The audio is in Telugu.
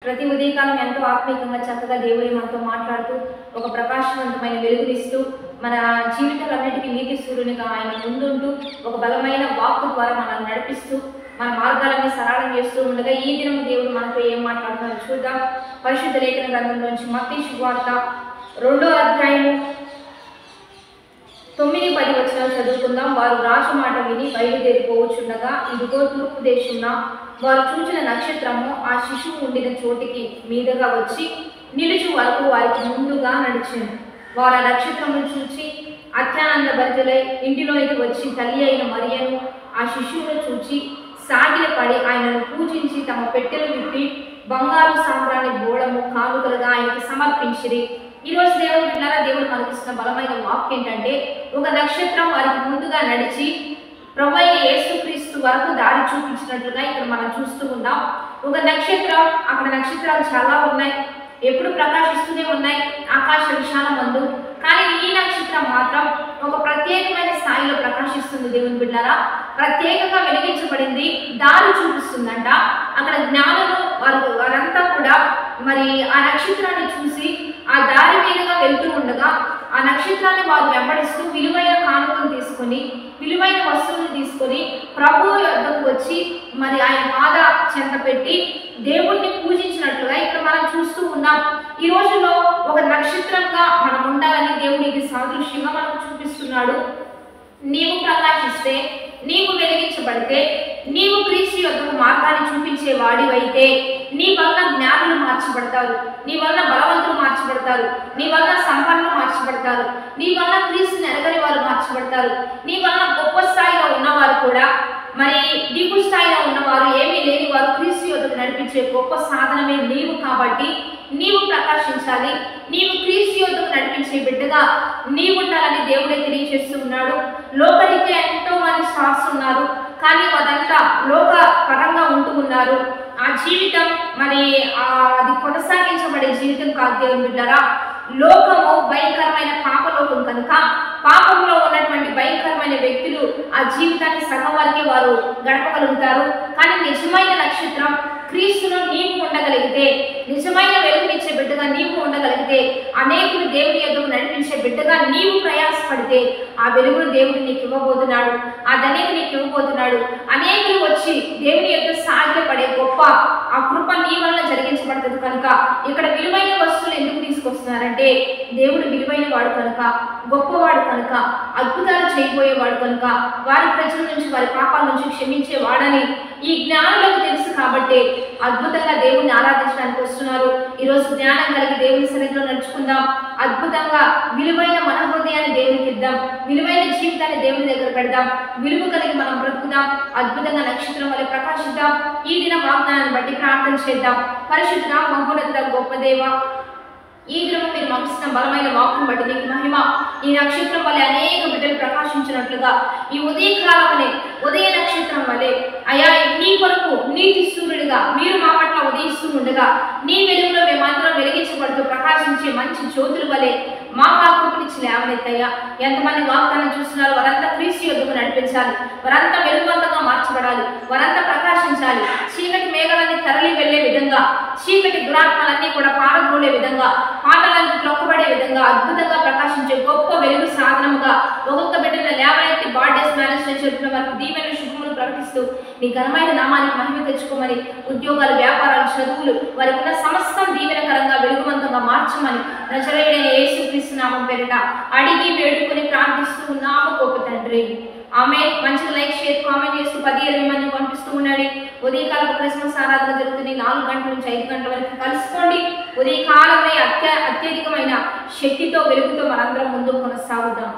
ప్రతి ఉదయకాలం ఎంతో ఆత్మీయంగా చక్కగా దేవుడి మనతో మాట్లాడుతూ ఒక ప్రకాశవంతమైన వెలుగునిస్తూ మన జీవితాలన్నిటికీ నీతి సూర్యునిగా ఆయన ముందుంటూ ఒక బలమైన వాక్కు ద్వారా మనల్ని నడిపిస్తూ మన మార్గాలన్నీ సరళం చేస్తూ ఉండగా ఈ దినం దేవుడు మనతో ఏం మాట్లాడుతున్నారో చూద్దాం. పరిశుద్ధ లేఖన గ్రంథంలోంచి మత్తయి శుభవార్త 2వ అధ్యాయము 9-10 వచనాలు చదువుకుందాం. వారు రాజు మాట విని బయలుదేరిపోవచ్చుండగా ఇదిగో తూర్పు దేశంన వారు చూచిన నక్షత్రము ఆ శిశువు ఉండిన చోటికి మీదగా వచ్చి నిలుచు వరకు వారికి ముందుగా నడిచింది. వారు ఆ నక్షత్రమును చూచి అత్యానంద భరితులై ఇంటిలోనికి వచ్చి తల్లి అయిన మరియను ఆ శిశువును చూచి సాగిలపడి ఆయనను పూజించి తమ పెట్టెలు విప్పి బంగారు సాంబ్రాణి బోళము కానుకలుగా ఆయనకు సమర్పించిరి. ఈరోజు దేవుడు బిడ్డలారా, దేవుడు మనకిస్తున్న బలమైన వాక్ ఏంటంటే, ఒక నక్షత్రం వారికి ముందుగా నడిచి ప్రభువైన యేసుక్రీస్తు వరకు దారి చూపించినట్లుగా ఇక్కడ మనం చూస్తూ ఉన్నాం. ఒక నక్షత్రం, అక్కడ నక్షత్రాలు చాలా ఉన్నాయి, ఎప్పుడు ప్రకాశిస్తూనే ఉన్నాయి ఆకాశ విశాలమందు. కానీ ఈ నక్షత్రం మాత్రం ఒక ప్రత్యేకమైన స్థాయిలో ప్రకాశిస్తుంది. దేవుని బిడ్డలారా, ప్రత్యేకంగా వెలిగించబడింది, దారి చూపిస్తుందంట. అక్కడ జ్ఞానులు వారంతా కూడా మరి ఆ నక్షత్రాన్ని చూసి ఆ దారి మీదుగా వెళ్తూ ఉండగా ఆ నక్షత్రాన్ని వారు వెంబడిస్తూ విలువైన కానుకలు తీసుకొని, విలువైన వస్తువులు తీసుకొని ప్రభువు యొద్దకు వచ్చి మరి ఆయన పాద చెంత పెట్టి దేవుణ్ణి పూజించినట్లుగా ఇక్కడ మనం చూస్తూ ఉన్నాం. ఈ రోజులో ఒక నక్షత్రంగా మనం ఉండాలని దేవుడు ఇది సాదృశ్యంగా మనకు చూపిస్తున్నాడు. నీవు ప్రకాశిస్తే, నీవు వెలిగించబడితే, నీవు క్రీస్తు యొక్క మార్గాన్ని చూపించే వాడివైతే నీ వల్ల జ్ఞానులు మార్చబడతారు, నీ వల్ల బలవంతులు మార్చబడతారు, నీ వల్ల సంపన్నులు మార్చబడతారు, నీ వల్ల క్రీస్తుని ఎరగని వారు మార్చబడతారు, నీ వల్ల గొప్ప స్థాయిలో ఉన్నవారు కూడా మరి దిగు స్థాయిలో ఉన్నవారు, ఏమీ లేని వారు క్రీస్తు యొద్దకు నడిపించే గొప్ప సాధనమే నీవు. కాబట్టి నీవు ప్రకాశించాలి, నీవు క్రీస్తు యొద్దకు నడిపించే బిడ్డగా నీవు ఉండాలని దేవుడే తెలియజేస్తూ ఉన్నాడు. లోకరీత్యా ఎంతో మంది స్టార్స్ ఉన్నారు, కానీ అదంతా లోక పరంగా ఉంటూ ఉన్నారు. ఆ జీవితం మరి అది కొనసాగించబడే జీవితం కాదు. దేవుని బిడ్డలారా, లోకము భయంకరమైన పాపలోకం కనుక పాపంలో ఉన్నటువంటి భయంకరమైన వ్యక్తులు ఆ జీవితాన్ని సగం వరకే వారు గడపగలుగుతారు. కానీ నిజమైన నక్షత్రం క్రీస్తులో నీవు ఉండగలిగితే, నిజమైన వెలుగునిచ్చే బిడ్డగా నీవు ఉండగలిగితే, అనేకులు దేవుని యొద్దకు నడిపించే బిడ్డగా నీవు ప్రయాసపడితే ఆ వెలుగును దేవుడు నీకు ఇవ్వబోతున్నాడు, ఆ ధన్యత నీకు ఇవ్వబోతున్నాడు. అనేకులు వచ్చి దేవుని యొక్క సాగిలపడే గొప్ప ఆ కృప నీ వల్ల జరిగించబడుతుంది. కనుక ఇక్కడ విలువైన వస్తువులు ఎందుకు తీసుకొస్తున్నారంటే, దేవుడు విలువైన వాడు కనుక, గొప్పవాడు కనుక, అద్భుతాలు చేయబోయేవాడు కనుక, వారి ప్రజల నుంచి వారి పాపాల నుంచి క్షమించేవాడని ఈ జ్ఞానులకు తెలుసు. కాబట్టి అద్భుతంగా దేవుని ఆరాధించడానికి వస్తున్నారు. ఈరోజు జ్ఞానం కలిగి దేవుని సన్నిధిలో నడుచుకుందాం. అద్భుతంగా విలువైన మన హృదయాన్ని దేవునికి ఇద్దాం, విలువైన జీవితాన్ని దేవుని దగ్గర పెడదాం, విలువ కలిగి మనం బ్రతుకుదాం, అద్భుతంగా నక్షత్రం వల్ల ప్రకాశిద్దాం. ఈ దిన వాగ్దానాన్ని బట్టి ప్రార్థన చేద్దాం. పరిశుద్ధ మహోన్నత గొప్ప దేవ, ఈ దినము మీరు పంపిస్తున్న బలమైన వాక్కును బట్టి నీకు మహిమ. ఈ నక్షత్రం వల్లే అనేక బిడ్డలు ప్రకాశించినట్లుగా ఈ ఉదయకాలమనే ఉదయ నక్షత్రం వల్లే అయా నీ కొరకు నీతి సూర్యుడిగా మీరు మా పట్ల ఉదయిస్తూ ఉండగా నీ వెలుగులో మేమందరం వెలిగించబడుతూ ప్రకాశించే మంచి జ్యోతుల వలె మా కాకునిచ్చి లేవనెత్తయ్యా. ఎంతమంది వాగ్దానం చూస్తున్నారు, వారంతా క్రీస్తు యొద్దకు నడిపించాలి, వారంతా వెలుగువంతంగా మార్చబడాలి, వారంతా ప్రకాశించాలి. చీకటి మేఘాలన్నీ తరలి వెళ్లే విధంగా, చీకటి దురాత్మలన్నీ కూడా పారద్రోలే విధంగా, పాటలన్నీ త్రొక్కబడే విధంగా అద్భుతంగా ప్రకాశించే గొప్ప వెలుగు సాధనముగా ఒక్కొక్క బిడ్డను లేవనెత్తి బర్త్డేస్ మ్యారేజ్ చెప్పిన వారికి దీవెన శుభములు ప్రకటిస్తూ నీ ఘనమైన నామానికి మహిమ తెచ్చుకోమని, ఉద్యోగాలు, వ్యాపారాలు, చదువులు, వారికి ఉన్న సమస్తం దీవెనకరంగా వెలుగువంతంగా మార్చమని నజరేయుడైన యేసుక్రీస్తు నామం పేరిట అడిగి వేడుకొని ప్రార్థిస్తూ ఉన్నాము గొప్ప తండ్రి. ఆమె మంచిగా లైక్, షేర్, కామెంట్ చేస్తూ 10-20 మంది పంపిస్తూ ఉండండి. ఉదయకాలపు క్రిస్మస్ ఆరాధన జరుగుతుంది. 4 గంటల నుంచి 5 గంటల వరకు కలుసుకోండి. ఉదయకాలమే అత్యధికమైన శక్తితో, వెలుగుతో మనందరం ముందుకు కొనసాగుదాం.